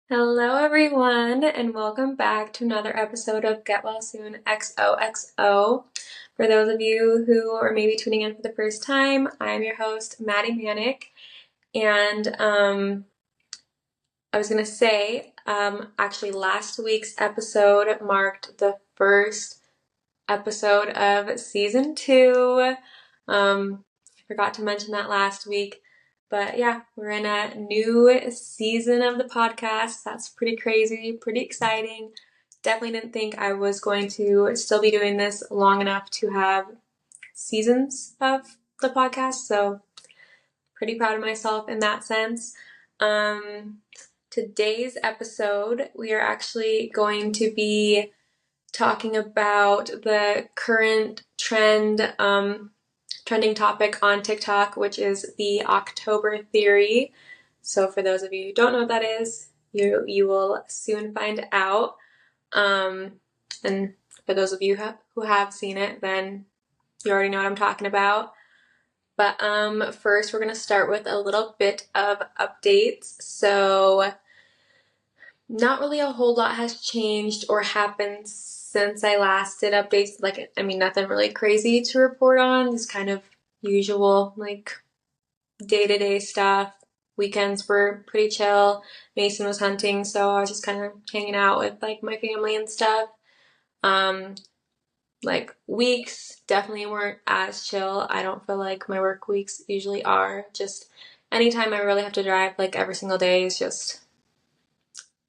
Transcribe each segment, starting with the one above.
Hello, everyone, and welcome back to another episode of Get Well Soon XOXO. For those of you who are maybe tuning in for the first time, I'm your host, Maddie Manick, and I was going to say, actually, last week's episode marked the first episode of season 2. I forgot to mention that last week. But yeah, we're in a new season of the podcast. That's pretty crazy, pretty exciting. Definitely didn't think I was going to still be doing this long enough to have seasons of the podcast. So pretty proud of myself in that sense. Today's episode, we are actually going to be talking about the current trending topic on TikTok, which is the October theory. So for those of you who don't know what that is, you will soon find out. And for those of you who have seen it, then you already know what I'm talking about. But first, we're going to start with a little bit of updates. So not really a whole lot has changed or happened since I last did updates. Nothing really crazy to report on. Just kind of usual, day-to-day stuff. Weekends were pretty chill. Mason was hunting, so I was just kind of hanging out with my family and stuff. Weeks definitely weren't as chill. I don't feel like my work weeks usually are. Just anytime I really have to drive every single day is just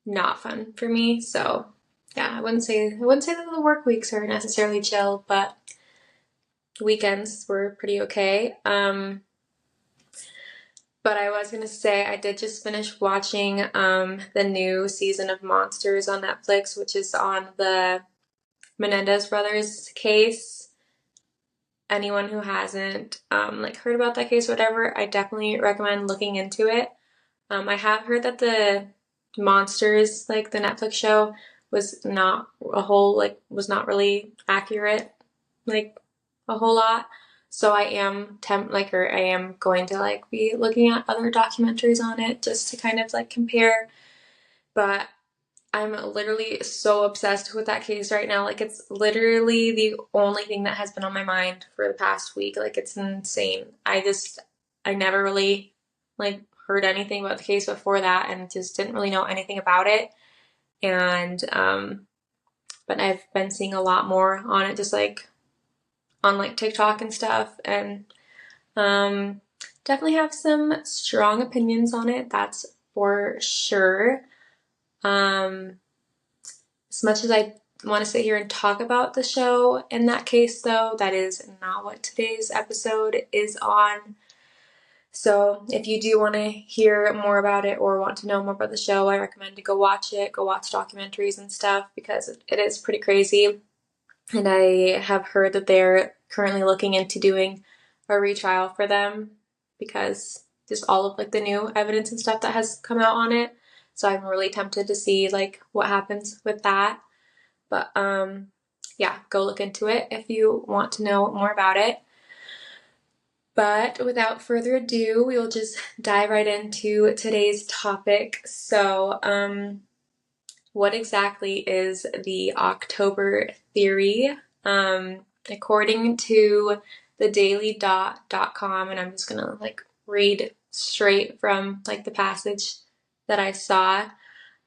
not fun for me. So yeah, I wouldn't say that the work weeks are necessarily chill, but weekends were pretty okay. But I was gonna say I did just finish watching the new season of Monsters on Netflix, which is on the Menendez brothers case. Anyone who hasn't heard about that case or whatever, I definitely recommend looking into it. I have heard that the Monsters, the Netflix show, was not really accurate, a whole lot. So I am I am going to be looking at other documentaries on it just to kind of compare. But I'm literally so obsessed with that case right now. It's literally the only thing that has been on my mind for the past week. It's insane. I never really heard anything about the case before that and just didn't really know anything about it. And but I've been seeing a lot more on it, just on TikTok and stuff, and definitely have some strong opinions on it, that's for sure. As much as I want to sit here and talk about the show in that case, though, that is not what today's episode is on. So if you do want to hear more about it or want to know more about the show, I recommend to go watch it, go watch documentaries and stuff, because it is pretty crazy. And I have heard that they're currently looking into doing a retrial for them because just all of the new evidence and stuff that has come out on it. So I'm really tempted to see what happens with that. But yeah, go look into it if you want to know more about it. But without further ado, we will just dive right into today's topic. So, what exactly is the October theory? According to thedaily.com, and I'm just gonna read straight from the passage that I saw.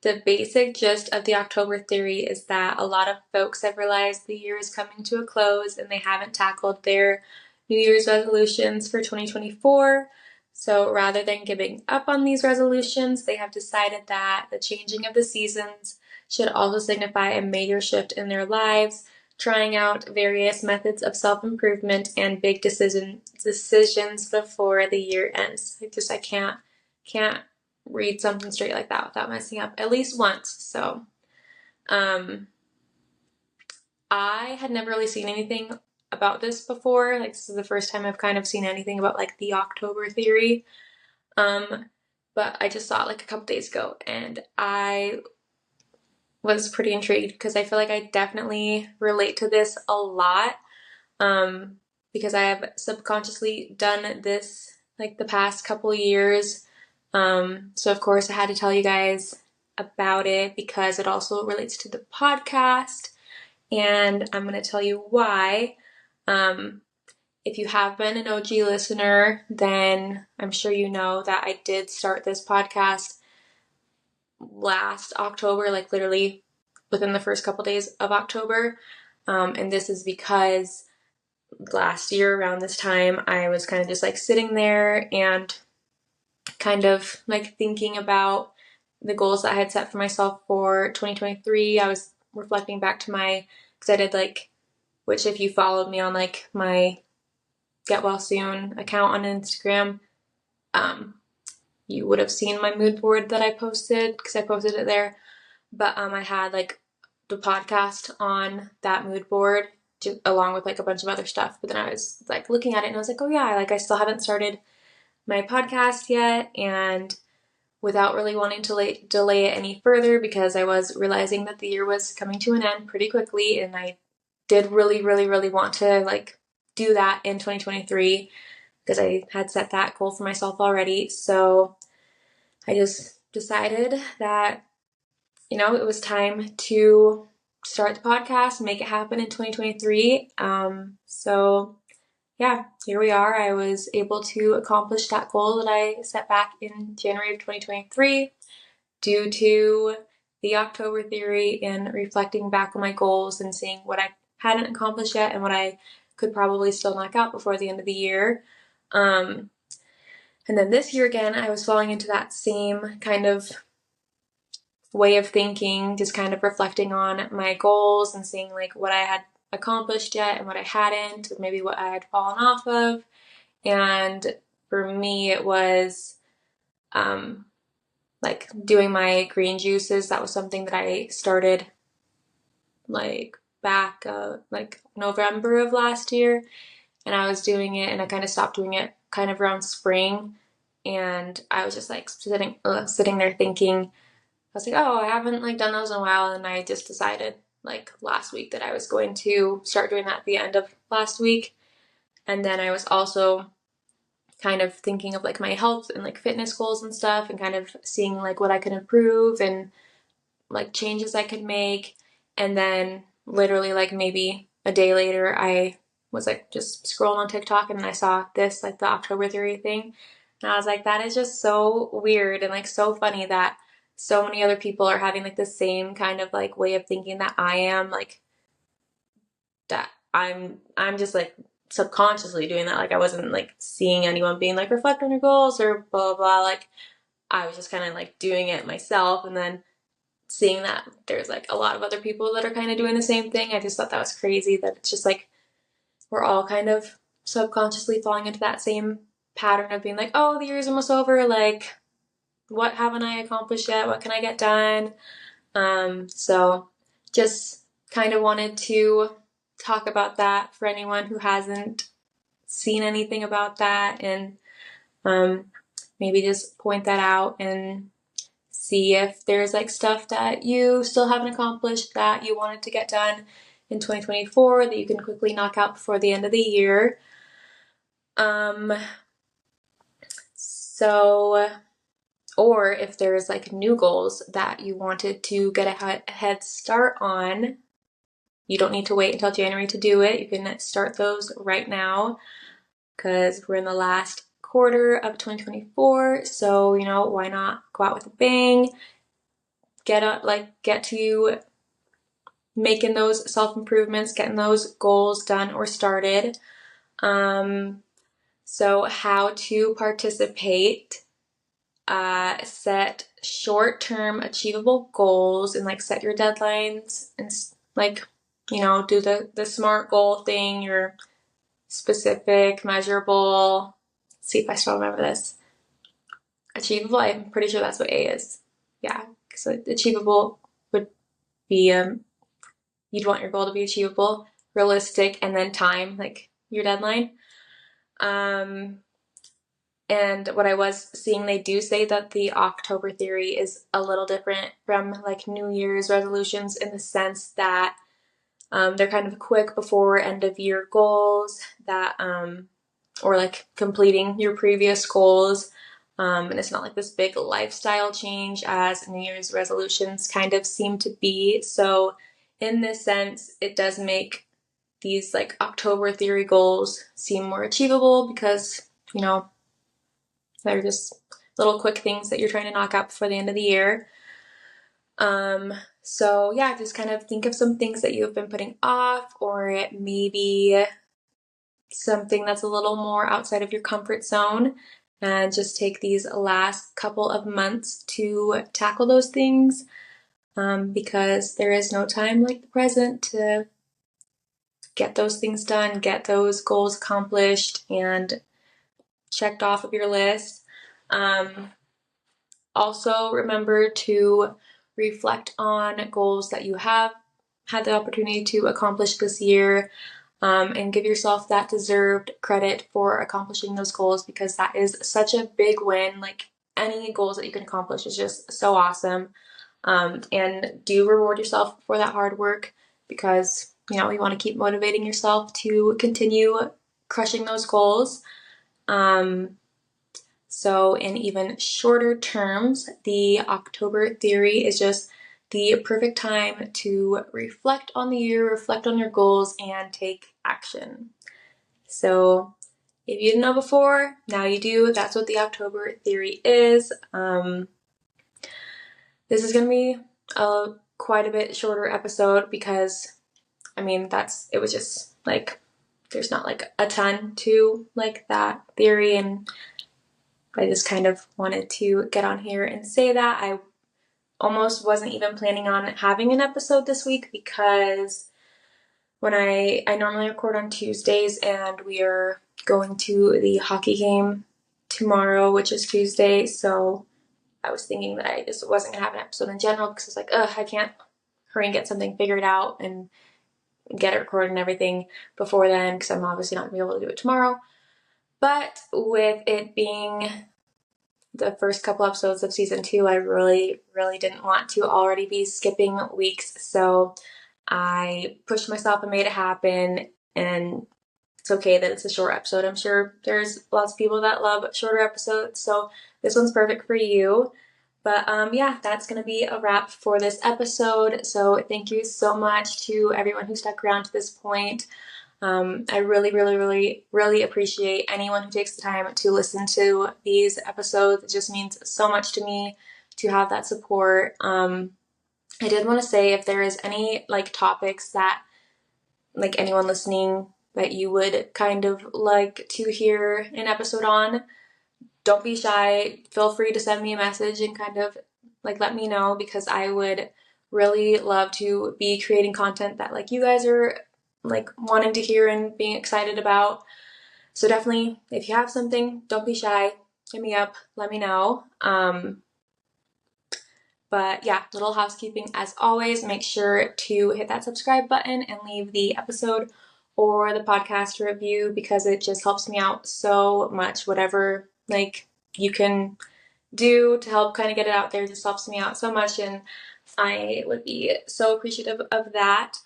The basic gist of the October theory is that a lot of folks have realized the year is coming to a close and they haven't tackled their New Year's resolutions for 2024. So rather than giving up on these resolutions, they have decided that the changing of the seasons should also signify a major shift in their lives, trying out various methods of self-improvement and big decisions before the year ends. I can't read something straight like that without messing up at least once. So I had never really seen anything about this before. This is the first time I've kind of seen anything about the October theory. But I just saw it a couple days ago and I was pretty intrigued because I feel like I definitely relate to this a lot. Because I have subconsciously done this the past couple years. So of course I had to tell you guys about it because it also relates to the podcast, and I'm going to tell you why. If you have been an OG listener, then I'm sure you know that I did start this podcast last October, like literally within the first couple days of October. And this is because last year around this time, I was kind of just like sitting there and kind of like thinking about the goals that I had set for myself for 2023. I was reflecting back to because I did like, which if you followed me on like my Get Well Soon account on Instagram, you would have seen my mood board that I posted because I posted it there. But I had like the podcast on that mood board along with like a bunch of other stuff. But then I was like looking at it and I was like, oh yeah, like I still haven't started my podcast yet. And without really wanting to delay it any further, because I was realizing that the year was coming to an end pretty quickly, and I did really, really, really want to like do that in 2023 because I had set that goal for myself already. So I just decided that, it was time to start the podcast and make it happen in 2023. So yeah, here we are. I was able to accomplish that goal that I set back in January of 2023 due to the October theory and reflecting back on my goals and seeing what I hadn't accomplished yet and what I could probably still knock out before the end of the year. And then this year again, I was falling into that same kind of way of thinking, just kind of reflecting on my goals and seeing like what I had accomplished yet and what I hadn't, maybe what I had fallen off of. And for me, it was like doing my green juices. That was something that I started like back like November of last year, and I was doing it, and I kind of stopped doing it kind of around spring, and I was just like sitting there thinking, I was like, oh, I haven't like done those in a while, and I just decided like last week that I was going to start doing that at the end of last week. And then I was also kind of thinking of like my health and like fitness goals and stuff, and kind of seeing like what I could improve and like changes I could make. And then literally like maybe a day later, I was like just scrolling on TikTok and I saw this, like the October theory thing. And I was like, that is just so weird and like so funny that so many other people are having like the same kind of like way of thinking that I am, like that I'm just like subconsciously doing that. Like I wasn't like seeing anyone being like reflect on your goals or blah blah blah. Like I was just kind of like doing it myself, and then seeing that there's like a lot of other people that are kind of doing the same thing. I just thought that was crazy that it's just like we're all kind of subconsciously falling into that same pattern of being like, oh, the year's almost over, like what haven't I accomplished yet? What can I get done? So just kind of wanted to talk about that for anyone who hasn't seen anything about that, and maybe just point that out and see if there's like stuff that you still haven't accomplished that you wanted to get done in 2024 that you can quickly knock out before the end of the year. Or if there's like new goals that you wanted to get a head start on, you don't need to wait until January to do it. You can start those right now because we're in the last quarter of 2024. So, why not go out with a bang? Get to making those self-improvements, getting those goals done or started. So how to participate, set short-term achievable goals and like set your deadlines and like, do the SMART goal thing, your specific, measurable. Let's see if I still remember this. Achievable, I'm pretty sure that's what A is. Yeah, so achievable would be, you'd want your goal to be achievable, realistic, and then time, like your deadline. And what I was seeing, they do say that the October theory is a little different from like New Year's resolutions in the sense that they're kind of quick before end of year goals that, or like completing your previous goals. And it's not like this big lifestyle change as New Year's resolutions kind of seem to be. So in this sense, it does make these like October theory goals seem more achievable because, you know, they're just little quick things that you're trying to knock out before the end of the year. So yeah, just kind of think of some things that you've been putting off, or maybe something that's a little more outside of your comfort zone, and just take these last couple of months to tackle those things, because there is no time like the present to get those things done, get those goals accomplished and checked off of your list. Also, remember to reflect on goals that you have had the opportunity to accomplish this year, and give yourself that deserved credit for accomplishing those goals, because that is such a big win. Like, any goals that you can accomplish is just so awesome. And do reward yourself for that hard work, because, you know, you want to keep motivating yourself to continue crushing those goals. So in even shorter terms, the October theory is just the perfect time to reflect on the year, reflect on your goals, and take action. So if you didn't know before, now you do. That's what the October theory is. This is going to be a quite a bit shorter episode because, I mean, it was just like, there's not like a ton to like that theory, and I just kind of wanted to get on here and say that. I almost wasn't even planning on having an episode this week, because when I normally record on Tuesdays, and we are going to the hockey game tomorrow, which is Tuesday, so I was thinking that I just wasn't going to have an episode in general, because I was like, I can't hurry and get something figured out and get it recorded and everything before then, because I'm obviously not going to be able to do it tomorrow. But with it being the first couple episodes of season 2, I really, really didn't want to already be skipping weeks, so I pushed myself and made it happen. And it's okay that it's a short episode. I'm sure there's lots of people that love shorter episodes, so this one's perfect for you. But yeah, that's going to be a wrap for this episode. So thank you so much to everyone who stuck around to this point. I really, really, really, really appreciate anyone who takes the time to listen to these episodes. It just means so much to me to have that support. I did want to say, if there is any like topics that like anyone listening that you would kind of like to hear an episode on, don't be shy. Feel free to send me a message and kind of like let me know, because I would really love to be creating content that like you guys are like wanting to hear and being excited about. So definitely, if you have something, don't be shy. Hit me up. Let me know. But yeah, little housekeeping as always. Make sure to hit that subscribe button and leave the episode or the podcast review, because it just helps me out so much. Whatever like you can do to help kind of get it out there just helps me out so much, and I would be so appreciative of that.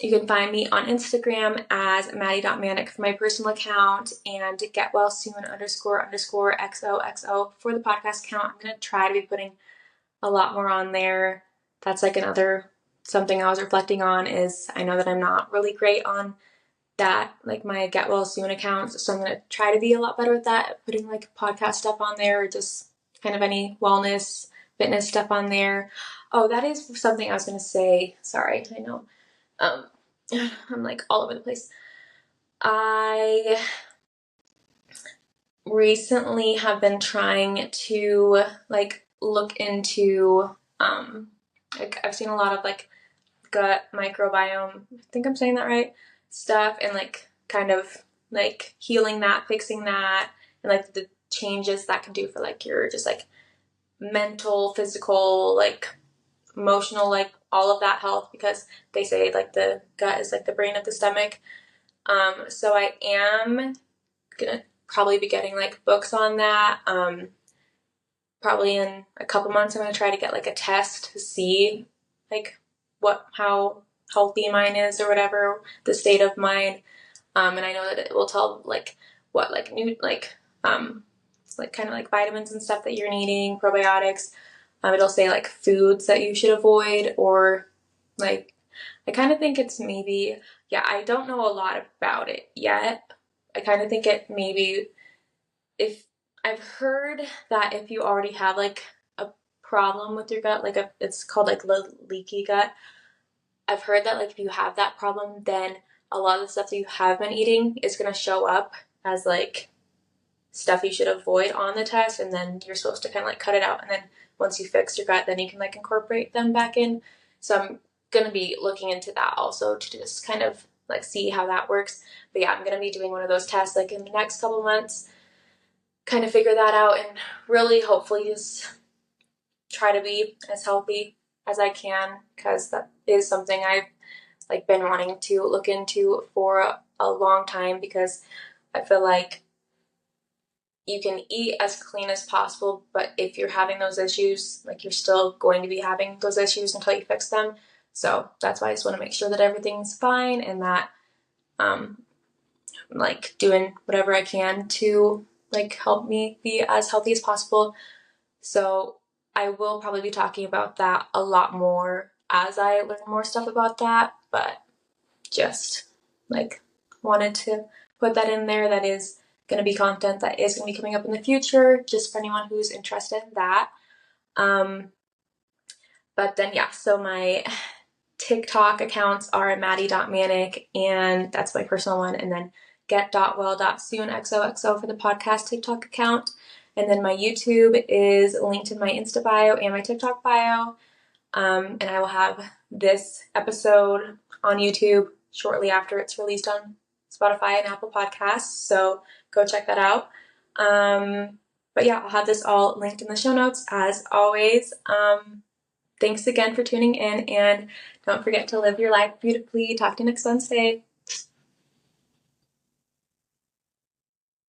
You can find me on Instagram as Maddie.Manic for my personal account, and getwellsoon__XOXO for the podcast account. I'm going to try to be putting a lot more on there. That's like another something I was reflecting on, is I know that I'm not really great on that, like my Get Well Soon account, so I'm going to try to be a lot better with that, putting like podcast stuff on there, or just kind of any wellness, fitness stuff on there. Oh, that is something I was going to say. Sorry, I know. I'm like all over the place. I recently have been trying to like look into like I've seen a lot of like gut microbiome, I think I'm saying that right, stuff, and like kind of like healing that, fixing that, and like the changes that can do for like your just like mental, physical, like emotional, like all of that health, because they say like the gut is like the brain of the stomach. So I am gonna probably be getting like books on that. Probably in a couple months I'm gonna try to get like a test to see like how healthy mine is, or whatever the state of mine. And I know that it will tell like what like new like like kind of like vitamins and stuff that you're needing, probiotics. It'll say like foods that you should avoid, or like, I kind of think it's maybe, yeah, I don't know a lot about it yet. I kind of think it maybe, if I've heard that if you already have like a problem with your gut, like it's called like leaky gut. I've heard that like if you have that problem, then a lot of the stuff that you have been eating is going to show up as like stuff you should avoid on the test, and then you're supposed to kind of like cut it out, and then once you fix your gut, then you can like incorporate them back in. So I'm going to be looking into that also to just kind of like see how that works. But yeah, I'm going to be doing one of those tests like in the next couple months, kind of figure that out, and really hopefully just try to be as healthy as I can, because that is something I've like been wanting to look into for a long time, because I feel like you can eat as clean as possible, but if you're having those issues, like you're still going to be having those issues until you fix them. So that's why I just want to make sure that everything's fine, and that like doing whatever I can to like help me be as healthy as possible. So I will probably be talking about that a lot more as I learn more stuff about that, but just like wanted to put that in there. That is going to be content that is going to be coming up in the future, just for anyone who's interested in that. But then, yeah, so my TikTok accounts are maddie.manic, and that's my personal one, and then get.well.soonxoxo for the podcast TikTok account. And then my YouTube is linked in my Insta bio and my TikTok bio. And I will have this episode on YouTube shortly after it's released on Spotify and Apple Podcasts. So go check that out. But yeah, I'll have this all linked in the show notes as always. Thanks again for tuning in, and don't forget to live your life beautifully. Talk to you next Wednesday.